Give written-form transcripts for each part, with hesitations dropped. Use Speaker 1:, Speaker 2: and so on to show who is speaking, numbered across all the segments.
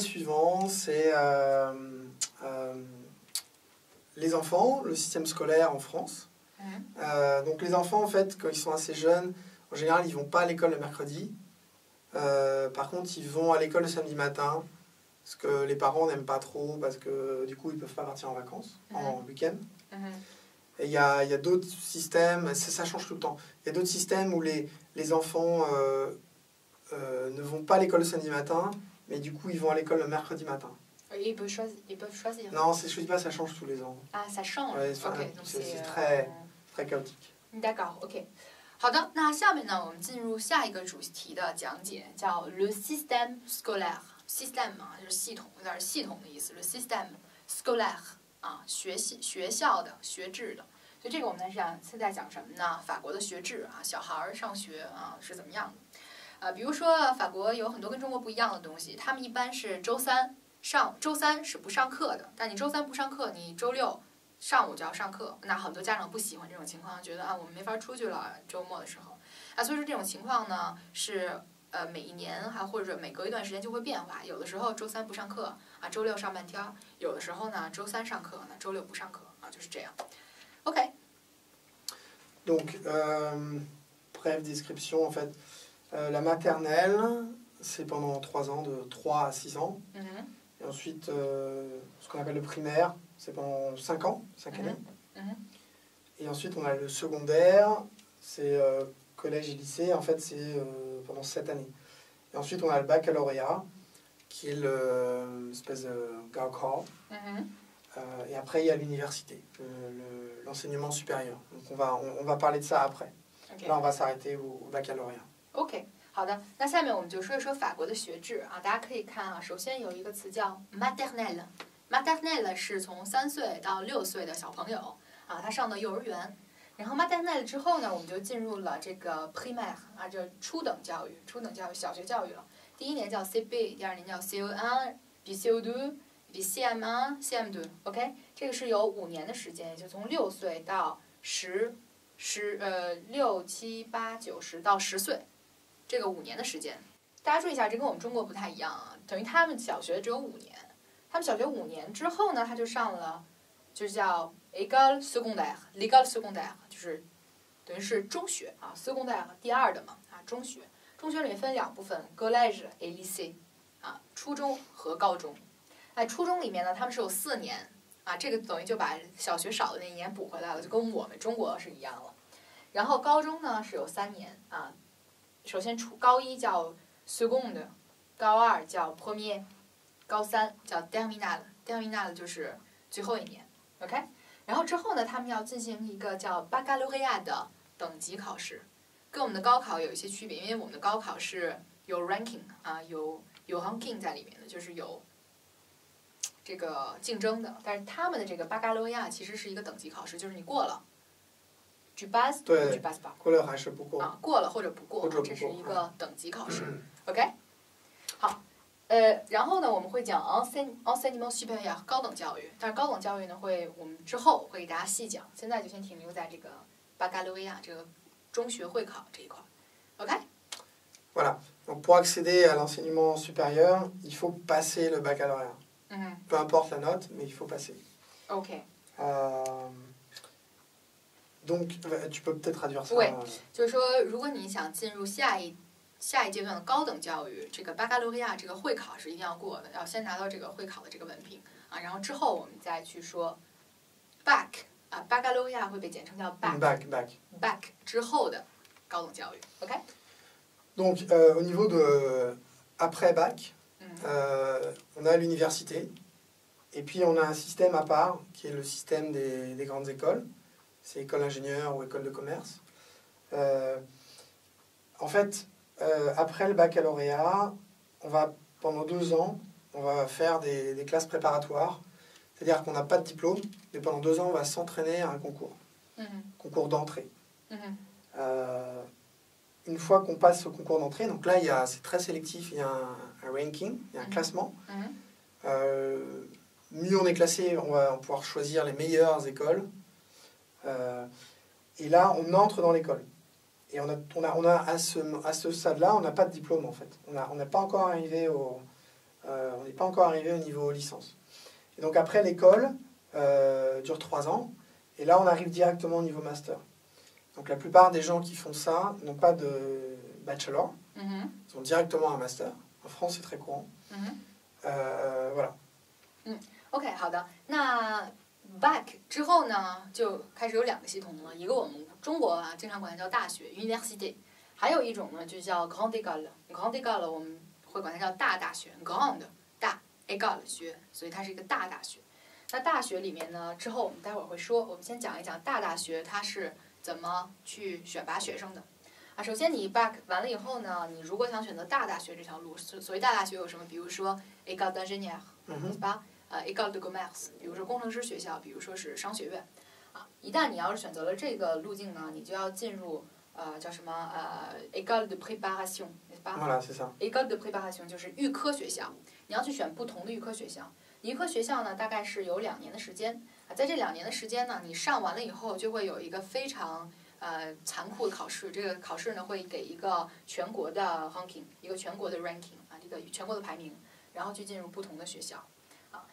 Speaker 1: suivant, c'est les enfants, le système scolaire en France. Donc les enfants, en fait, quand ils sont assez jeunes, en général, ils vont pas à l'école le mercredi. Par contre, ils vont à l'école le samedi matin, ce que les parents n'aiment pas trop, parce que du coup, ils peuvent pas partir en vacances, en week-end. Et il y a d'autres systèmes, ça change tout le temps. Il y a d'autres systèmes où les enfants ne vont pas à l'école le samedi matin, mais du coup, ils vont à l'école le mercredi matin.
Speaker 2: Et ils peuvent choisir.
Speaker 1: Non, je dis pas, ça change tous les ans.
Speaker 2: Ah, ça change.
Speaker 1: Ouais,
Speaker 2: OK， donc
Speaker 1: c'est très chaotique.
Speaker 2: D'accord, OK。好的，那下面呢，我们进入下一个主题的讲解，叫 le système scolaire。système 啊，就是系统，有点系统的意思。le système scolaire 啊，学校的学制的。所以这个我们现在讲什么呢？法国的学制啊，小孩上学啊是怎么样的？比如说法国有很多跟中国不一样的东西，他们一般是周三是不上课的，但你周三不上课，你周六上午就要上课。那很多家长不喜欢这种情况，觉得我们没法出去了，周末的时候所以说这种情况呢是每一年或者每隔一段时间就会变化。有的时候周三不上课周六上半天；有的时候呢周三上课，周六不上课就是这样。OK。
Speaker 1: Donc, brève description en fait. La maternelle, c'est pendant 3 ans, de 3 à 6 ans. Et ensuite, ce qu'on appelle le primaire, c'est pendant 5 ans, 5 années. Et ensuite, on a le secondaire, c'est collège et lycée, en fait, c'est pendant 7 années. Et ensuite, on a le baccalauréat, qui est l'espèce de Gaokao. Et après, il y a l'université, l'enseignement supérieur. Donc, on va parler de ça après. Okay. Là, on va s'arrêter au baccalauréat.
Speaker 2: OK， 好的，那下面我们就说一说法国的学制大家可以看首先有一个词叫 maternelle。maternelle 是从3岁到6岁的小朋友他上的幼儿园。然后 maternelle 之后呢，我们就进入了这个 primaire 这初等教育，小学教育了。第一年叫 CP， 第二年叫 CO1， 比 CO2， 比 CM1、CM2。OK， 这个是有5年的时间，也就从6岁到6、7、8、9、10到10岁。这个5年的时间，大家注意一下，这跟我们中国不太一样等于他们小学只有5年，他们小学5年之后呢，他就上了，就叫 école secondaire，l'école secondaire 就是等于是中学secondaire 第二的嘛中学。中学里面分2部分 collège et lycée 初中和高中。初中里面呢，他们是有4年这个等于就把小学少的那1年补回来了，就跟我们中国是一样了。然后高中呢是有3年首先高1叫 seconde， 高2叫 premier， 高3叫 terminale 就是最后1年 OK。 然后之后呢，他们要进行一个叫 baccalauréat 的等级考试，跟我们的高考有一些区别，因为我们的高考是有 ranking 有 ranking 在里面的，就是有这个竞争的。但是他们的这个 baccalauréat 其实是一个等级考试，就是你过了tu passes， tu passes pas，
Speaker 1: 过了还是不过
Speaker 2: 过了或者不过，这是一个等级考试。OK， 好，然后呢，我们会讲 enseignement supérieur 高等教育，但是高等教育呢，我们之后会给大家细讲，现在就先停留在这个 baccalauréat 这个中学会考这一块。OK。
Speaker 1: Voilà. Donc pour accéder à l'enseignement supérieur, il faut passer le baccalauréat. Peu importe la note, mais il faut passer.
Speaker 2: OK。
Speaker 1: Donc, tu peux peut-être traduire ça.
Speaker 2: 对，就是说，如果你想进入下一阶段的高等教育，这个 baccalauréat 这个会考是一定要过的，要先拿到这个会考的这个文凭然后之后我们再去说 baccalauréat 会被简称叫 bac 之后的高等教育。OK。
Speaker 1: Donc, au niveau de après bac, on a l'université, et puis on a un système à part qui est le système des grandes écoles. C'est école d'ingénieur ou école de commerce. En fait, après le baccalauréat, pendant 2 ans, on va faire des classes préparatoires. C'est-à-dire qu'on n'a pas de diplôme, mais pendant 2 ans, on va s'entraîner à un concours. Concours d'entrée. Une fois qu'on passe ce concours d'entrée, donc là, c'est très sélectif, il y a un ranking, il y a un classement. Mieux on est classé, on va pouvoir choisir les meilleures écoles. Et là, on entre dans l'école. Et on a à ce stade-là, on n'a pas de diplôme en fait. On n'a pas encore arrivé on n'est pas encore arrivé au niveau licence. Et donc après, l'école dure 3 ans, et là, on arrive directement au niveau master. Donc la plupart des gens qui font ça n'ont pas de bachelor, ils ont directement un master. En France, c'est très courant. Voilà.
Speaker 2: OK， 好的。那 bac 之后呢，就开始有2个系统了，一个我们中国啊经常管它叫大学 université， 还有一种呢就叫 grande école。grande école 我们会管它叫大大学 ，grande 大 école 学，所以它是一个大大学。那大学里面呢，之后我们待会儿会说，我们先讲一讲大大学它是怎么去选拔学生的。首先你 bac 完了以后呢，你如果想选择大大学这条路，所谓大大学有什么？比如说 école d'ingénieur， 对吧？école de commerce， 比如说工程师学校，比如说是商学院。一旦你要是选择了这个路径呢，你就要进入叫什么école de préparation， 对吧
Speaker 1: ？Voilà, c'est ça.
Speaker 2: école de préparation 就是预科学校，你要去选不同的预科学校。预科学校呢，大概是有2年的时间。在这2年的时间呢，你上完了以后，就会有一个非常残酷的考试。这个考试呢，会给一个全国的 ranking， 一个全国的 ranking 这个全国的排名，然后去进入不同的学校。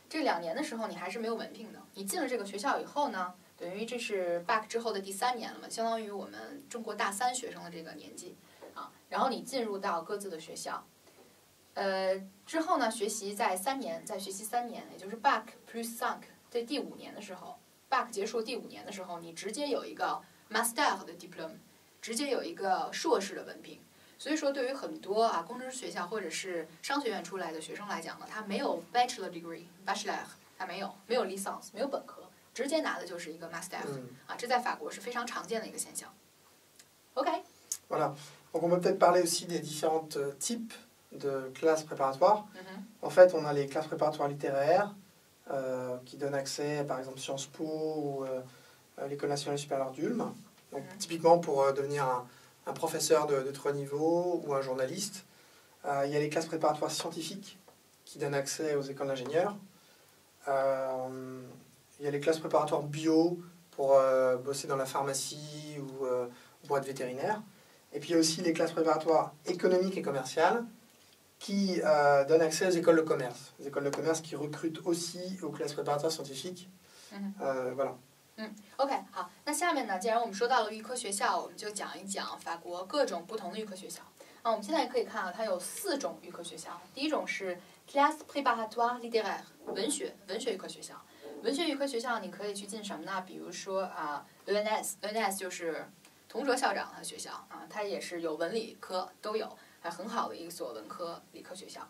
Speaker 2: 这2年的时候，你还是没有文凭的。你进了这个学校以后呢，等于这是 bac 之后的第3年了嘛，相当于我们中国大3学生的这个年纪然后你进入到各自的学校。之后呢，学习在3年，再学习3年，也就是 bac plus 5，在第5年的时候 ，bac 结束第5年的时候，你直接有一个 master 的 diploma， 直接有一个硕士的文凭。所以说，对于很多工程师学校或者是商学院出来的学生来讲呢，他没有 bachelor degree，bachelor 他没有 licence， 没有本科，直接拿的就是一个 master 这在法国是非常常见的一个现象。OK。
Speaker 1: Voilà. Donc on peut peut-être parler aussi des différents types de classes préparatoires. En fait, on a les classes préparatoires littéraires qui donnent accès, par exemple, Sciences Po ou l'École nationale supérieure d'Ulm. Donc, typiquement pour devenir un professeur de très haut niveau ou un journaliste. Il y a les classes préparatoires scientifiques qui donnent accès aux écoles d'ingénieurs. Il y a les classes préparatoires bio pour bosser dans la pharmacie ou pour être vétérinaire. Et puis il y a aussi les classes préparatoires économiques et commerciales qui donnent accès aux écoles de commerce. Les écoles de commerce qui recrutent aussi aux classes préparatoires scientifiques. Voilà.
Speaker 2: OK， 好，那下面呢，既然我们说到了预科学校，我们就讲一讲法国各种不同的预科学校。我们现在可以看它有4种预科学校。第一种是 classe préparatoire littéraire， 文学预科学校。文学预科学校你可以去进什么呢？比如说ENS 就是同哲校长的学校它也是有文理科都有，还很好的一所文科理科学校。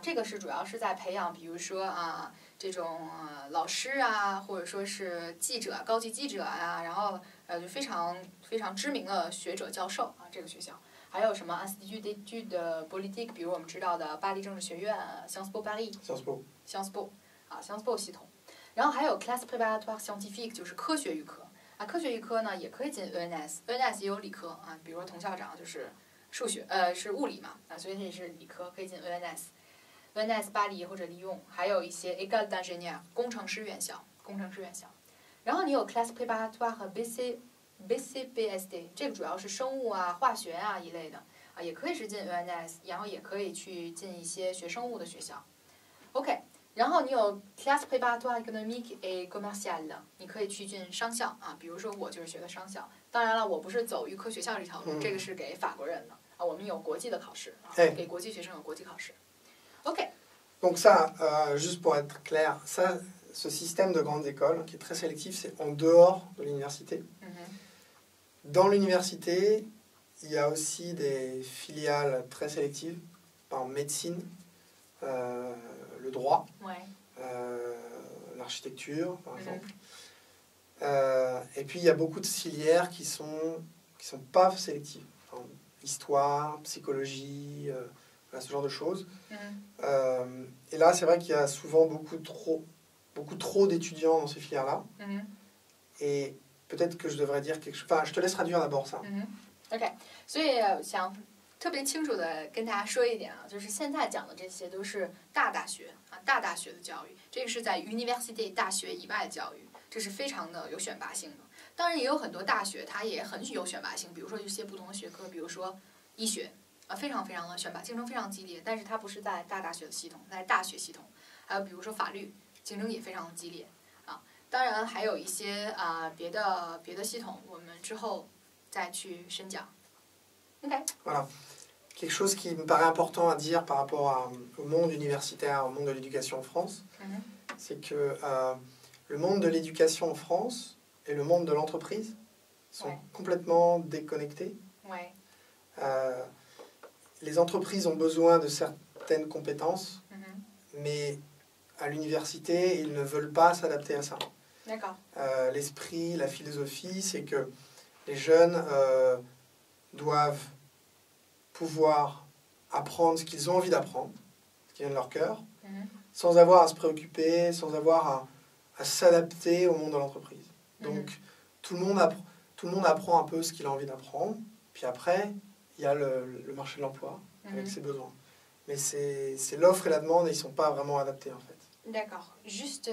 Speaker 2: 这个是主要是在培养，比如说这种老师或者说是记者、高级记者然后就非常非常知名的学者教授这个学校。还有什么 Institut d'études politiques， 比如我们知道的巴黎政治学院 Sciences Po Paris，Sciences Po 系统。然后还有 classe préparatoire scientifique， 就是科学预科科学预科呢也可以进 ENS 也有理科比如说童校长就是数学是物理嘛所以这也是理科，可以进 ENS 巴黎或者利用，还有一些 école d'ingénieur 工程师院校。然后你有 classe préparatoire 和 BCBSD， 这个主要是生物化学一类的也可以是进 ENS， 然后也可以去进一些学生物的学校。OK， 然后你有 classe préparatoire économique et commerciale， 你可以去进商校比如说我就是学的商校。当然了，我不是走预科学校这条路，这个是给法国人的我们有国际的考试给国际学生有国际考试。OK。
Speaker 1: Donc ça, juste pour être clair, ce système de grande école qui est très sélectif, c'est en dehors de l'université. Dans l'université, il y a aussi des filiales très sélectives, par exemple médecine, le droit, l'architecture, par exemple. Et puis il y a beaucoup de filières qui sont pas sélectives. Enfin, histoire, psychologie, ce genre de choses. Et là, c'est vrai qu'il y a souvent beaucoup trop d'étudiants dans ces filières-là. Et peut-être que je devrais dire quelque chose. Enfin, je te laisse traduire d'abord ça.
Speaker 2: OK， 所以想特别清楚的跟大家说一点就是现在讲的这些都是大大学的教育，这个是在 university 大学以外的教育，这是非常的有选拔性的。当然也有很多大学它也很有选拔性，比如说一些不同的学科，比如说医学非常非常的选拔，竞争非常激烈，但是它不是在大学的系统，在大学系统，还有比如说法律，竞争也非常的激烈啊。当然还有一些别的系统，我们之后再去深讲。OK。
Speaker 1: Voilà. Quelque chose qui me paraît important à dire par rapport au monde universitaire, au monde de l'éducation en France, c'est que le monde de l'éducation en France et le monde de l'entreprise sont complètement déconnectés. Les entreprises ont besoin de certaines compétences, mais à l'université, ils ne veulent pas s'adapter à ça. L'esprit, la philosophie, c'est que les jeunes doivent pouvoir apprendre ce qu'ils ont envie d'apprendre, ce qui vient de leur cœur, sans avoir à se préoccuper, sans avoir à s'adapter au monde de l'entreprise. Donc, tout le monde apprend un peu ce qu'il a envie d'apprendre, puis après, il y a le marché de l'emploi avec ses besoins. Mais c'est l'offre et la demande, et ils ne sont pas vraiment adaptés en fait.
Speaker 2: D'accord. Juste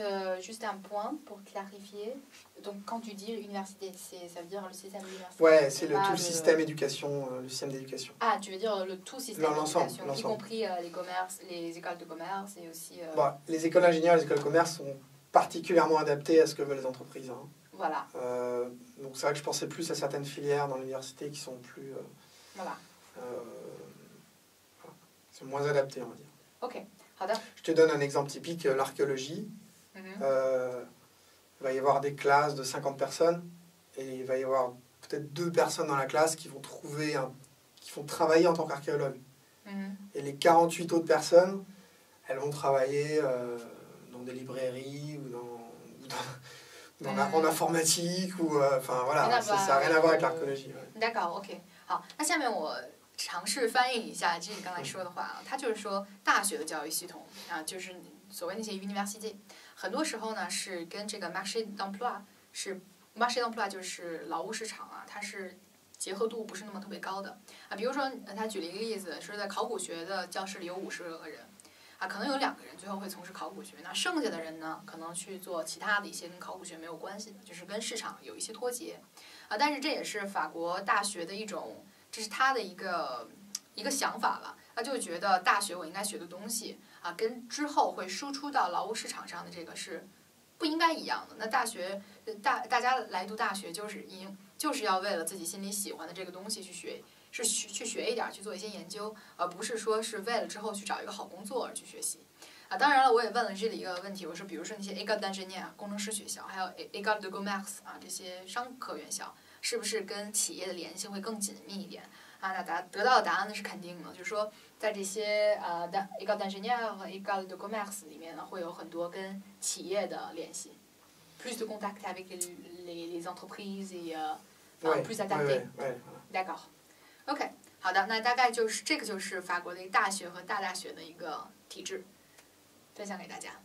Speaker 2: un point pour clarifier. Donc, quand tu dis université, ça veut dire le système d'université?
Speaker 1: Ouais, c'est tout le système éducation, le système d'éducation.
Speaker 2: Ah, tu veux dire le tout système d'éducation, y compris les commerces, les écoles de commerce et aussi...
Speaker 1: Bon, les écoles d'ingénieurs et les écoles de commerce sont particulièrement adaptées à ce que veulent les entreprises. Hein.
Speaker 2: Voilà.
Speaker 1: Donc, c'est vrai que je pensais plus à certaines filières dans l'université qui sont plus...
Speaker 2: voilà.
Speaker 1: C'est moins adapté, on va dire.
Speaker 2: Ok.
Speaker 1: Je te donne un exemple typique, l'archéologie. Il va y avoir des classes de 50 personnes et il va y avoir peut-être 2 personnes dans la classe qui vont travailler en tant qu'archéologues. Et les 48 autres personnes, elles vont travailler dans des librairies ou en informatique ou enfin voilà, ça n'a rien à voir avec l'archéologie.
Speaker 2: D'accord, ok. 好，那下面我尝试翻译一下这你刚才说的话啊，他就是说大学的教育系统啊，就是所谓那些 university， 很多时候呢是跟这个 marché d'emploi marché d'emploi 就是劳务市场啊，它是结合度不是那么特别高的啊。比如说他举了一个例子，是在考古学的教室里有50个人啊，可能有2个人最后会从事考古学，那剩下的人呢可能去做其他的一些跟考古学没有关系的，就是跟市场有一些脱节啊。但是这也是法国大学的一种。这是他的一个想法吧，他就觉得大学我应该学的东西啊，跟之后会输出到劳务市场上的这个是不应该一样的。那大家来读大学就是要为了自己心里喜欢的这个东西去学，是去学一点，去做一些研究，而不是说是为了之后去找一个好工作而去学习啊。当然了，我也问了这里一个问题，我说比如说那些 école d'ingénieur 工程师学校，还有 école de commerce 啊这些商科院校。是不是跟企业的联系会更紧密一点啊？那得到的答案呢是肯定的，就是说在这些école d'ingénieur 和 école de commerce 里面呢，会有很多跟企业的联系 ，plus de contact avec les entreprises et plus adapté. D'accord. OK， 好的，那大概这个就是法国的一个大学和大学的一个体制，分享给大家。